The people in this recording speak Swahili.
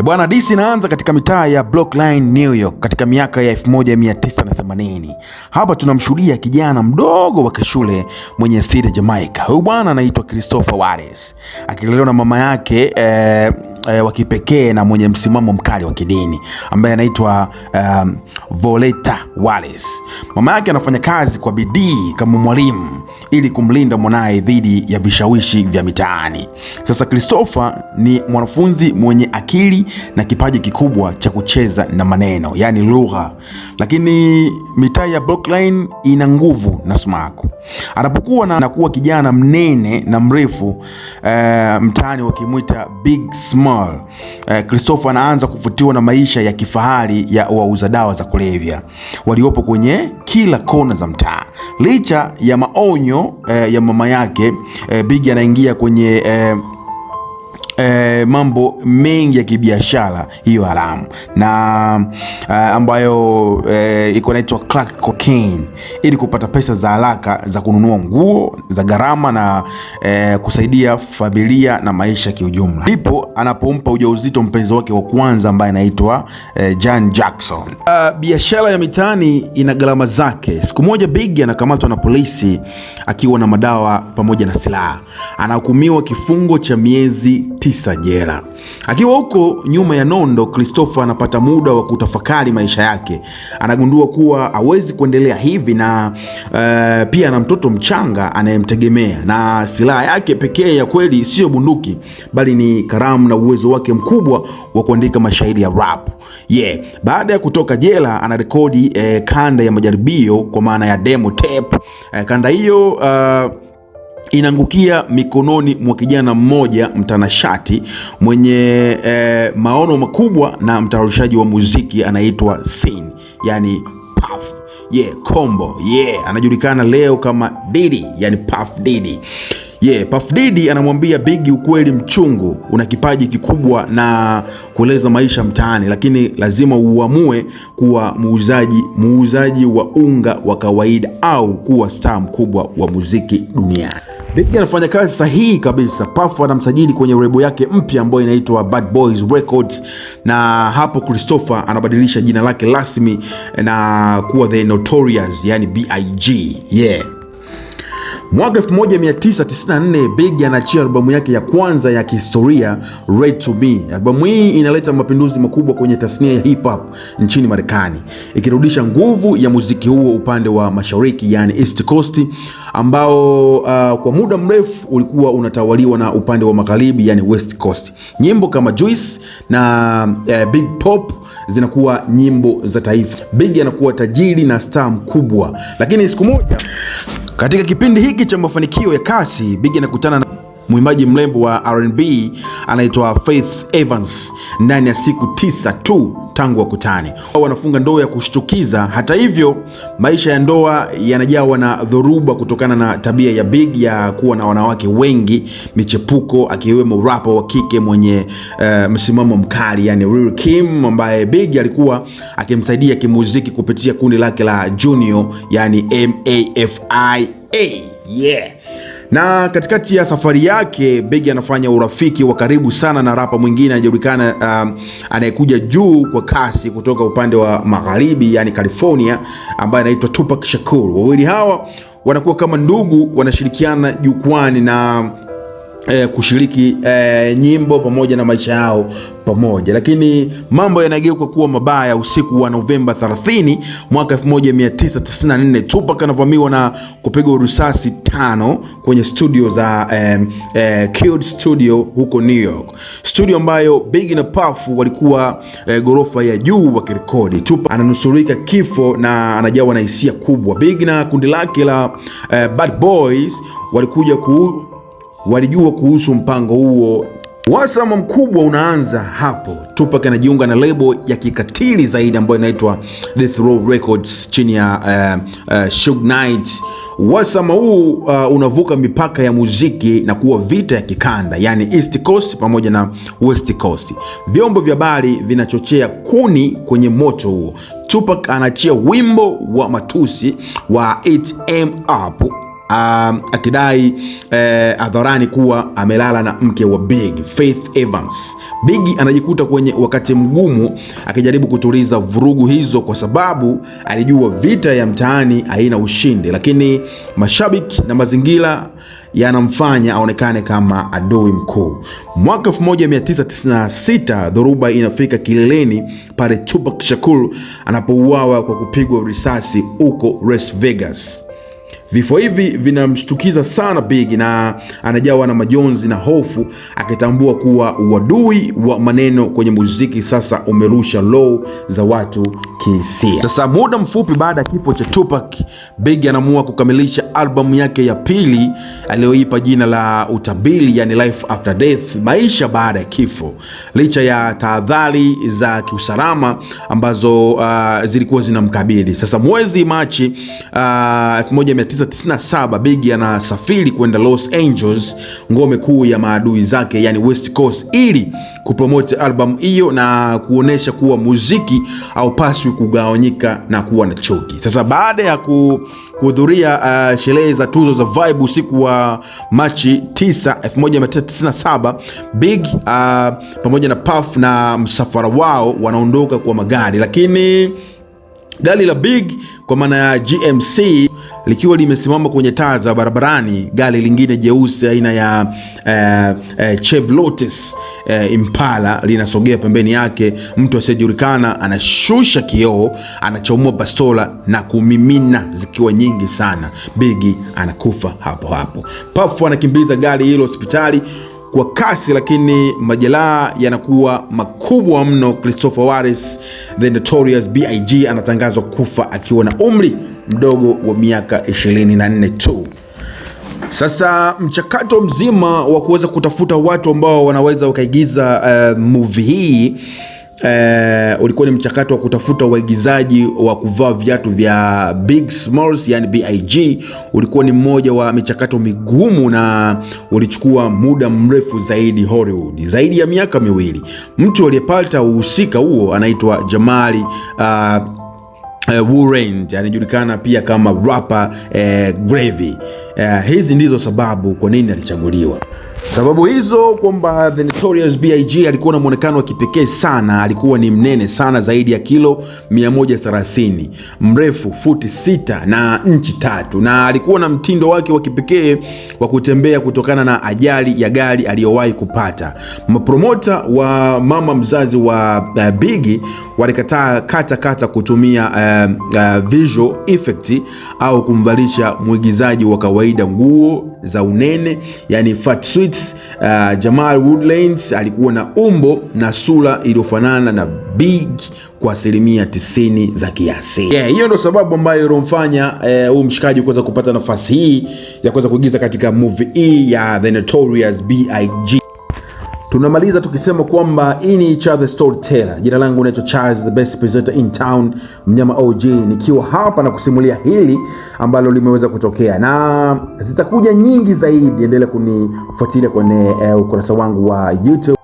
Bwana, DC inaanza katika mitaa ya Brooklyn, New York katika miaka ya 1980. Hapa tunamshuhudia kijana mdogo wa shule mwenye asili ya Jamaica. Huyu bwana anaitwa Christopher Wallace, akilelewa na mama yake wa kipekee na mwenye msimamo mkali wa kidini ambaye anaitwa Violetta Wallace. Mama yake anafanya kazi kwa bidii kama mwalimu ili kumlinda mwanae dhidi ya vishawishi vya mitaani. Sasa Christopher ni mwanafunzi mwenye akili na kipaji kikubwa cha kucheza na maneno, yani lugha. Lakini mitaa ya Brooklyn ina nguvu na sumaku. Anapokuwa na kuwa kijana mnene na mrefu, mtaani wakimuita Big Small, Christopher anaanza kuvutiwa na maisha ya kifahari ya wauza dawa za kulevya waliopo kwenye kila kona za mtaa. Licha ya maonyo ya mama yake, Big anaingia kwenye mambo mengi ya kibiashara hiyo haramu na ambayo iko inaitwa crack cocaine, ili kupata pesa za haraka za kununua nguo za gharama na kusaidia familia na maisha kiujumla. Ndipo anapompa ujauzito mpenzi wake wa kwanza ambaye anaitwa Jan Jackson. Biashara ya mitaani ina gharama zake. Siku moja Big anakamatwa na polisi akiwa na madawa pamoja na silaha. Anahukumiwa kifungo cha miezi 9 jela. Akiwa huko nyuma ya nondo, Christopher anapata muda wa kutafakari maisha yake. Anagundua kuwa hawezi kuendelea hivi na pia ana mtoto mchanga anayemtegemea, na silaha yake pekee ya kweli sio bunduki bali ni kalamu na uwezo wake mkubwa wa kuandika mashairi ya rap. Baada ya kutoka jela anarekodi kanda ya majaribio, kwa maana ya demo tape. Kanda hiyo inaangukia mikononi mwa kijana mmoja mtanashati mwenye maono makubwa na mtayarishaji wa muziki anaitwa Sin, yani Puff Combo. Anajulikana leo kama Diddy, yani Puff Diddy. Puff Diddy anamwambia Big ukweli mchungu: una kipaji kikubwa na kueleza maisha mtaani, lakini lazima uamue kuwa muuzaji wa unga wa kawaida au kuwa star mkubwa wa muziki duniani. Big anafanya kazi sahihi kabisa. Puff anamsajili kwenye lebo yake mpya ambayo inaitwa Bad Boys Records, na hapo Christopher anabadilisha jina lake rasmi na kuwa The Notorious, yani B.I.G. Mwaka 1994 Big anaachia albamu yake ya kwanza ya kihistoria, Ready to Be. Albamu hii inaleta mapinduzi makubwa kwenye tasnia ya hip hop nchini Marekani, ikirudisha nguvu ya muziki huo upande wa mashariki, yani East Coast, ambao kwa muda mrefu ulikuwa unatawaliwa na upande wa magharibi, yani West Coast. Nyimbo kama Juice na Big Pop zinakuwa nyimbo za taifa. Big anakuwa tajiri na star mkubwa. Lakini siku moja katika kipindi hiki cha mafanikio ya kasi, Big anakutana na mwimbaji mrembo wa R&B anaitwa Faith Evans ndani ya siku 9 tu tangu wakutane. Wanafunga ndoa ya kushtukiza. Hata hivyo, maisha ya ndoa yanajawa na dhoruba kutokana na tabia ya Big ya kuwa na wanawake wengi michepuko, akiwemo rapper wa kike mwenye msimamo mkali, yani Lil Kim, ambaye Big alikuwa akimsaidia kimuziki kupitia kundi lake la Junior, yani MAFIA. Na katikati ya safari yake Big anafanya urafiki wa karibu sana na rapa mwingine anajulikana anayekuja juu kwa kasi kutoka upande wa magharibi, yani California, ambaye anaitwa Tupac Shakur. Wawili hawa wanakuwa kama ndugu, wanashirikiana jukwani na kushiriki nyimbo pamoja na maisha yao pamoja. Lakini mambo yanageuka kuwa mabaya. Usiku wa Novemba 30 mwaka 1994, Tupac anavamiwa na kupigwa risasi 5 kwenye studio za Kid Studio huko New York, studio ambayo Big na Puff walikuwa gorofa ya juu wakirekodi. Tupac ananusurika kifo na anajawa na hisia kubwa. Big na kundi lake la Bad Boys walijua kuhusu mpango huo. Wasama mkubwa unaanza hapo. Tupac anajiunga na lebo ya kikatili zaidi ambayo inaitwa Death Row Records chini ya Suge Knight. Wasama huu unavuka mipaka ya muziki na kuwa vita ya kikanda, yani East Coast pamoja na West Coast. Vyombo vya habari vinachochea kuni kwenye moto huo. Tupac anaachia wimbo wa matusi wa It Em Up akidai hadharani kuwa amelala na mke wa Big, Faith Evans. Big anajikuta kwenye wakati mgumu akijaribu kutuliza vurugu hizo kwa sababu alijua vita ya mtaani haina ushindi, lakini mashabiki na mazingira yanamfanya aonekane kama adui mkuu. Mwaka 1996 dhoruba inafika kileleni pale Tupac Shakur anapouawa kwa kupigwa risasi huko Las Vegas. Vifo hivi vinamshtukiza sana Big na anajawa na majonzi na hofu, akitambua kuwa uadui wa maneno kwenye muziki sasa umerusha low za watu kihisia. Sasa muda mfupi baada ya kifo cha Tupac, Big anaamua kukamilisha albamu yake ya pili aliyoipa jina la Utabiri, yani Life After Death, maisha baada ya kifo. Licha ya tahadhari za kiusalama ambazo zilikuwa zinamkabili. Sasa mwezi Machi 1997 Big anasafiri kwenda Los Angeles, ngome kuu ya maadui zake, yani West Coast, ili kupromote album hiyo na kuonesha kuwa muziki haupaswi kugawanyika na kuwa na chuki. Sasa baada ya kuhudhuria sherehe za tuzo za Vibe usiku wa Machi 9, 1997, Big pamoja na Puff na msafara wao wanaondoka kwa magari, lakini gari la Big kwa maana ya GMC likiwa limesimama kwenye taa za barabarani, gari lingine jeusi aina ya Chevrolet Impala linasogea pembeni yake. Mtu asiyejulikana anashusha kioo, anachomoa bastola na kumimina zikiwa nyingi sana. Big anakufa hapo hapo. Puff anakimbiza gari hilo hospitali kwa kasi, lakini majeraha yanakuwa makubwa mno. Christopher Wallace, the Notorious B.I.G. anatangazwa kufa akiwa na umri mdogo wa miaka 24 tu. Sasa mchakato mzima wa kuweza kutafuta watu ambao wanaweza wakaigiza movie hii ulikuwa ni mchakato wa kutafuta waigizaji wa kuvaa viatu vya Big Smalls, yani B.I.G. Ulikuwa ni mmoja wa michakato migumu na ulichukua muda mrefu zaidi Hollywood, zaidi ya miaka 2. Mtu aliyepata uhusika huo anaitwa Jamali Warren, anajulikana pia kama rapper Gravy. Hizi ndizo sababu kwa nini alichaguliwa. Sababu hizo kwamba the Notorious B.I.G. alikuwa na muonekano wa kipekee sana. Alikuwa ni mnene sana, zaidi ya kilo 130, mrefu futi 6 na inchi 3, na alikuwa na mtindo wake wa kipekee wa kutembea kutokana na ajali ya gari aliyowahi kupata. Mapromota wa mama mzazi wa Biggie walikataa kata kutumia visual effect au kumvalisha mwigizaji wa kawaida nguo za unene, yani fat suits. Jamal Woodlands alikuwa na umbo na sura iliyofanana na Big kwa 90% za kiasi. Hiyo ndio sababu ambayo ilomfanya huyu mshikaji kuweza kupata nafasi hii ya kuweza kuigiza katika movie hii ya The Notorious B.I.G. Tunamaliza tukisema kwamba hii ni Each Other Storyteller. Jina langu naitwa Charles, the best presenter in town, mnyama OG, nikiwa hapa na kusimulia hili ambalo limeweza kutokea, na zitakuja nyingi zaidi. Endelea kunifuatilia kwenye ukurasa wangu wa YouTube.